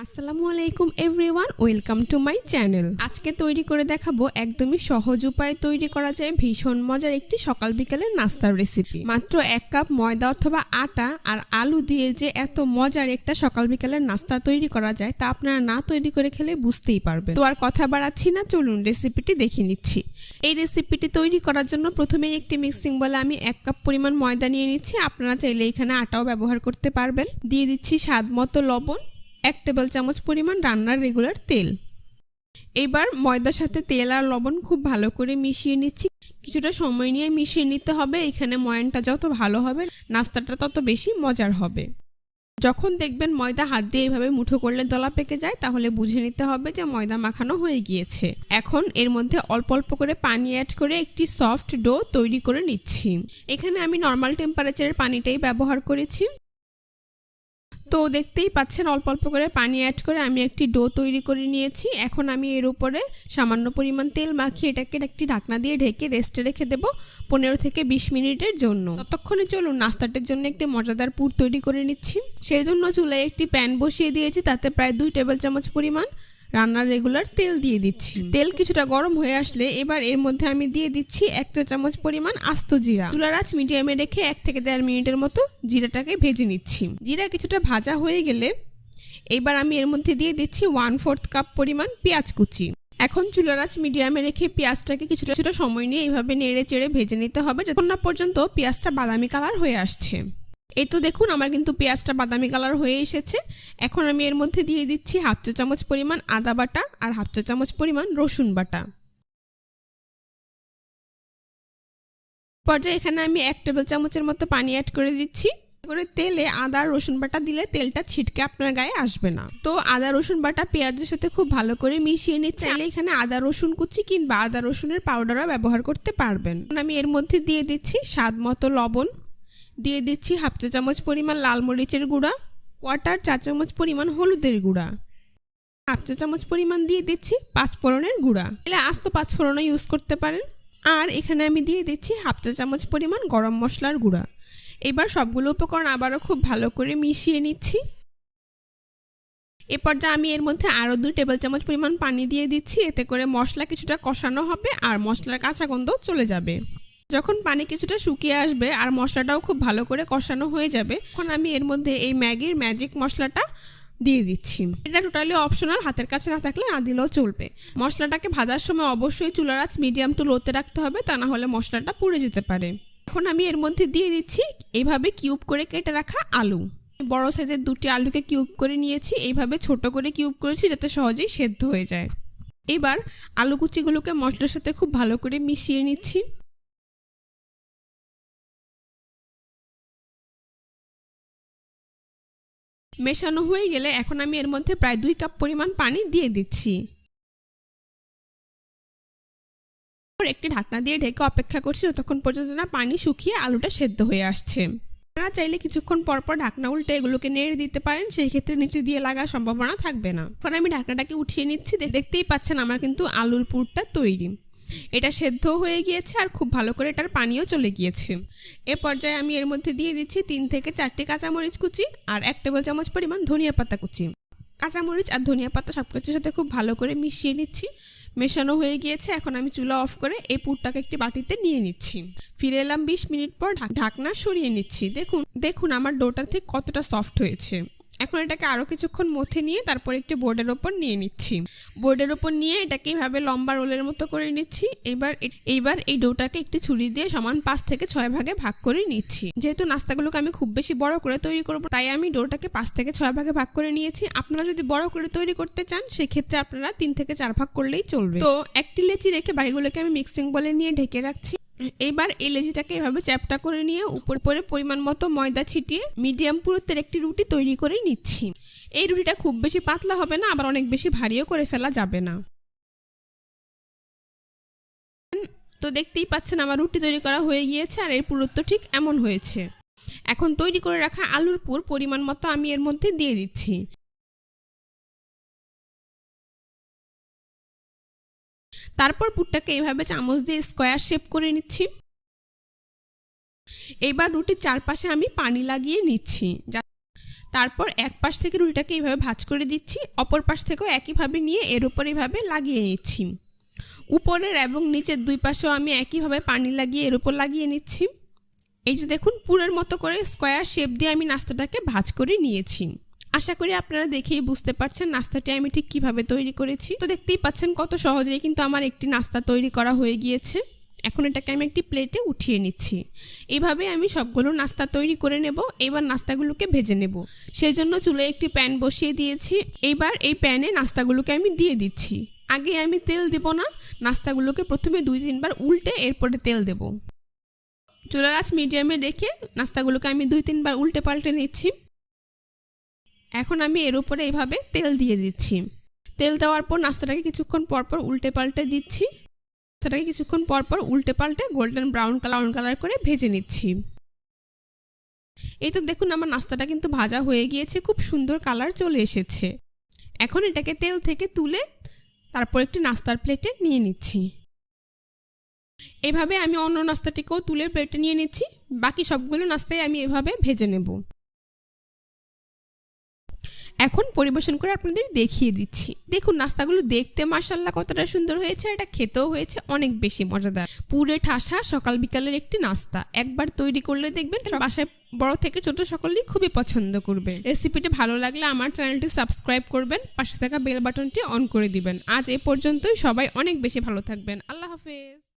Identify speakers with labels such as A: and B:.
A: আসসালামু আলাইকুম everyone, welcome to my channel. আজকে তৈরি করে দেখাবো একদমই সহজ উপায়ে তৈরি করা যায় ভীষণ মজার একটি সকাল বিকেলের নাস্তার রেসিপি। মাত্র 1 কাপ ময়দা অথবা আটা আর আলু দিয়ে যে এত মজার একটা সকাল বিকেলের নাস্তা তৈরি করা যায় তা আপনারা না তৈরি করে খেলে বুঝতেই পারবেন। তো আর কথা বাড়াচ্ছি না, চলুন রেসিপিটি দেখে নিচ্ছি। এই রেসিপিটি তৈরি করার জন্য প্রথমেই একটি মিক্সিং বলে আমি 1 কাপ পরিমাণ ময়দা নিয়ে নিচ্ছি। আপনারা চাইলে এখানে আটাও ব্যবহার করতে পারবেন। দিয়ে দিচ্ছি স্বাদ মতো লবণ, 1 টেবিল চামচ পরিমাণ রান্নার রেগুলার তেল। এবার ময়দার সাথে তেল আর লবণ খুব ভালো করে মিশিয়ে নিচ্ছি। কিছুটা সময় নিয়ে মিশিয়ে নিতে হবে। এখানে ময়ানটা যত ভালো হবে নাস্তাটা তত বেশি মজার হবে। যখন দেখবেন ময়দা হাত দিয়ে এইভাবে মুঠো করলে দলা পেকে যায়, তাহলে বুঝে নিতে হবে যে ময়দা মাখানো হয়ে গিয়েছে। এখন এর মধ্যে অল্প অল্প করে পানি অ্যাড করে একটি সফট ডো তৈরি করে নিচ্ছি। এখানে আমি নর্মাল টেম্পারেচারের পানিটাই ব্যবহার করেছি। তো দেখতেই পাচ্ছেন অল্প অল্প করে পানি অ্যাড করে আমি একটি ডো তৈরি করে নিয়েছি। এখন আমি এর উপরে সামান্য পরিমাণ তেল মাখিয়ে এটাকে একটি ঢাকনা দিয়ে ঢেকে রেস্টে রেখে দেব 15 থেকে 20 মিনিটের জন্য। ততক্ষণে চলুন নাস্তাটার জন্য একটি মজাদার পুর তৈরি করে নিচ্ছি। সেই জন্য চুলায় একটি প্যান বসিয়ে দিয়েছি, তাতে প্রায় 2 টেবিল চামচ পরিমাণ রান্নার রেগুলার তেল দিয়ে দিচ্ছি। তেল কিছুটা গরম হয়ে আসলে এবার এর মধ্যে আমি দিয়ে দিচ্ছি 1 চা চামচ পরিমাণ আস্ত জিরা। চুলার আঁচ মিডিয়ামে রেখে 1 থেকে 1.5 মিনিটের মতো জিরাটাকে ভেজে নিচ্ছি। জিরা কিছুটা ভাজা হয়ে গেলে এবার আমি এর মধ্যে দিয়ে দিচ্ছি 1/4 কাপ পরিমাণ পেঁয়াজ কুচি। এখন চুলার আঁচ মিডিয়ামে রেখে পেঁয়াজটাকে কিছুটা সময় নিয়ে এইভাবে নেড়ে চেড়ে ভেজে নিতে হবে যতক্ষণ না পর্যন্ত পেঁয়াজটা বাদামি কালার হয়ে আসছে। এই তো দেখুন আমার কিন্তু পেঁয়াজটা বাদামি কালার হয়ে এসেছে। এখন আমি এর মধ্যে দিয়ে দিচ্ছি 1/2 চা চামচ পরিমাণ আদা বাটা আর 1/2 চা চামচ পরিমাণ রসুন বাটা। পর্যায়ে এখানে আমি 1 টেবিল চামচের মতো পানি অ্যাড করে দিচ্ছি। করে তেলে আদা রসুন বাটা দিলে তেলটা ছিটকে আপনার গায়ে আসবে না। তো আদা রসুন বাটা পেঁয়াজের সাথে খুব ভালো করে মিশিয়ে নিচ্ছি। চাইলে এখানে আদা রসুন কুচি কিংবা আদা রসুনের পাউডারও ব্যবহার করতে পারবেন। আমি এর মধ্যে দিয়ে দিচ্ছি স্বাদ মতো লবণ, দিয়ে দিচ্ছি 1/2 চা চামচ পরিমাণ লাল মরিচের গুঁড়া, 1/4 চা চামচ পরিমাণ হলুদের গুঁড়া, 1/2 চা চামচ পরিমাণ দিয়ে দিচ্ছি পাঁচফোড়নের গুঁড়া। এলে আস্ত পাঁচফোড়নও ইউজ করতে পারেন। আর এখানে আমি দিয়ে দিচ্ছি 1/2 চা চামচ পরিমাণ গরম মশলার গুঁড়া। এবার সবগুলো উপকরণ আবারও খুব ভালো করে মিশিয়ে নিচ্ছি। এরপর যা আমি এর মধ্যে আরও 2 টেবিল চামচ পরিমাণ পানি দিয়ে দিচ্ছি। এতে করে মশলা কিছুটা কষানো হবে আর মশলার কাঁচা গন্ধ চলে যাবে। যখন পানি কিছুটা শুকিয়ে আসবে আর মশলাটাও খুব ভালো করে কষানো হয়ে যাবে, তখন আমি এর মধ্যে এই ম্যাগির ম্যাজিক মশলাটা দিয়ে দিচ্ছি। এটা টোটালি অপশনাল, হাতের কাছে না থাকলে না দিলেও চলবে। মশলাটাকে ভাজার সময় অবশ্যই চুলার আঁচ মিডিয়াম টু লোতে রাখতে হবে, তা না হলে মশলাটা পুড়ে যেতে পারে। এখন আমি এর মধ্যে দিয়ে দিচ্ছি এইভাবে কিউব করে কেটে রাখা আলু। বড় সাইজের 2টি আলুকে কিউব করে নিয়েছি। এইভাবে ছোট করে কিউব করেছি যাতে সহজেই সেদ্ধ হয়ে যায়। এবার আলু কুচিগুলোকে মশলার সাথে খুব ভালো করে মিশিয়ে নিচ্ছি। মেশানো হয়ে গেলে এখন আমি এর মধ্যে প্রায় 2 কাপ পরিমাণ পানি দিয়ে দিচ্ছি। একটি ঢাকনা দিয়ে ঢেকে অপেক্ষা করছি যতক্ষণ পর্যন্ত না পানি শুকিয়ে আলুটা সেদ্ধ হয়ে আসছে। আপনারা চাইলে কিছুক্ষণ পর পর ঢাকনা উল্টে এগুলোকে নেড়ে দিতে পারেন, সেই ক্ষেত্রে নিচে দিয়ে লাগার সম্ভাবনা থাকবে না। এখন আমি ঢাকনাটাকে উঠিয়ে নিচ্ছি। দেখতেই পাচ্ছেন আমার কিন্তু আলুর পুরটা তৈরি। এটা সেদ্ধ হয়ে গিয়েছে আর খুব ভালো করে এটার পানিও চলে গিয়েছে। এ পর্যায়ে আমি এর মধ্যে দিয়ে দিচ্ছি 3 থেকে 4টি কাঁচামরিচ কুচি আর 1 টেবিল চামচ পরিমাণ ধনিয়া পাতা কুচি। কাঁচামরিচ আর ধনিয়া পাতা সবকিছুর সাথে খুব ভালো করে মিশিয়ে নিচ্ছি। মেশানো হয়ে গিয়েছে। এখন আমি চুলা অফ করে এই পুরটাকে একটি বাটিতে নিয়ে নিচ্ছি। ফিরে এলাম 20 মিনিট পর। ঢাকনা সরিয়ে নিচ্ছি। দেখুন আমার ডোটা ঠিক কতটা সফট হয়েছে। এখন এটাকে আরও কিছুক্ষণ মথে নিয়ে তারপর একটি বোর্ডের ওপর নিয়ে নিচ্ছি। বোর্ডের ওপর নিয়ে এটাকে এইভাবে লম্বা রোলের মতো করে নিচ্ছি। এইবার এই ডোটাকে একটি ছুরি দিয়ে সমান 5 থেকে 6 ভাগে ভাগ করে নিচ্ছি। যেহেতু নাস্তাগুলোকে আমি খুব বেশি বড় করে তৈরি করব, তাই আমি ডোটাকে 5 থেকে 6 ভাগে ভাগ করে নিয়েছি। আপনারা যদি বড় করে তৈরি করতে চান সেক্ষেত্রে আপনারা 3 থেকে 4 ভাগ করলেই চলবে। তো একটি লেচি রেখে বাকিগুলোকে আমি মিক্সিং বলে নিয়ে ঢেকে রাখছি। এবার এই লেচিটাকে এভাবে চ্যাপটা করে নিয়ে উপরে পরিমাণ মতো ময়দা ছিটিয়ে মিডিয়াম পুরুত্বের একটি রুটি তৈরি করে নিচ্ছি। এই রুটিটা খুব বেশি পাতলা হবে না, আবার অনেক বেশি ভারীও করে ফেলা যাবে না। তো দেখতেই পাচ্ছেন আমার রুটি তৈরি করা হয়ে গিয়েছে আর এর পুরুত্ব ঠিক এমন হয়েছে। এখন তৈরি করে রাখা আলুর পুর পরিমাণ মতো আমি এর মধ্যে দিয়ে দিচ্ছি। তারপর পুরটাকে এইভাবে চামচ দিয়ে স্কোয়ার শেপ করে নিচ্ছি। এবার রুটির চারপাশে আমি পানি লাগিয়ে নিচ্ছি। তারপর এক পাশ থেকে রুটিটাকে এইভাবে ভাঁজ করে দিচ্ছি, অপর পাশ থেকেও একইভাবে নিয়ে এর উপর এইভাবে লাগিয়ে নিচ্ছি। উপরের এবং নিচের দুই পাশেও আমি একইভাবে পানি লাগিয়ে এর উপর লাগিয়ে নিচ্ছি। এই যে দেখুন, পুরের মতো করে স্কোয়ার শেপ দিয়ে আমি নাস্তাটাকে ভাঁজ করে নিয়েছি। আশা করি আপনারা দেখেই বুঝতে পারছেন নাস্তাটি আমি ঠিক কিভাবে তৈরি করেছি। তো দেখতেই পাচ্ছেন কত সহজেই কিন্তু আমার একটি নাস্তা তৈরি করা হয়ে গিয়েছে। এখন এটাকে আমি একটি প্লেটে উঠিয়ে নিচ্ছি। এইভাবে আমি সবগুলো নাস্তা তৈরি করে নেব। এবার নাস্তাগুলোকে ভেজে নেব। সেই জন্য চুলায় একটি প্যান বসিয়ে দিয়েছি। এবার এই প্যানে নাস্তাগুলোকে আমি দিয়ে দিচ্ছি। আগে আমি তেল দেব না, নাস্তাগুলোকে প্রথমে 2-3 বার উল্টে এরপরে তেল দেব। চুলার আঁচ মিডিয়ামে রেখে নাস্তাগুলোকে আমি 2-3 বার উল্টে পাল্টে নিচ্ছি। এখন আমি এর উপরে এইভাবে তেল দিয়ে দিচ্ছি। তেল দেওয়ার পর নাস্তাটাকে কিছুক্ষণ পরপর উল্টে পাল্টে দিচ্ছি। নাস্তাটাকে কিছুক্ষণ পরপর উল্টে পাল্টে গোল্ডেন ব্রাউন কালার করে ভেজে নিচ্ছি। এই তো দেখুন, আমার নাস্তাটা কিন্তু ভাজা হয়ে গিয়েছে, খুব সুন্দর কালার চলে এসেছে। এখন এটাকে তেল থেকে তুলে তারপর একটি নাস্তার প্লেটে নিয়ে নিচ্ছি। এভাবে আমি অন্য নাস্তাটিকেও তুলে প্লেটে নিয়ে নিচ্ছি। বাকি সবগুলো নাস্তাই আমি এভাবে ভেজে নেব। এখন পরিবেশন করে আপনাদের দেখিয়ে দিচ্ছি। দেখুন, নাস্তাগুলো দেখতে মাশাআল্লাহ কতটা সুন্দর হয়েছে, এটা খেতেও হয়েছে অনেক বেশি মজাদার। পুরে ঠাসা সকাল বিকালের একটি নাস্তা একবার তৈরি করলে দেখবেন বাসায় বড় থেকে ছোট সকলেই খুবই পছন্দ করবে। রেসিপিটি ভালো লাগলে আমার চ্যানেলটি সাবস্ক্রাইব করবেন, পাশে থাকা বেল বাটনটি অন করে দিবেন। আজ এ পর্যন্তই। সবাই অনেক বেশি ভালো থাকবেন। আল্লাহ হাফেজ।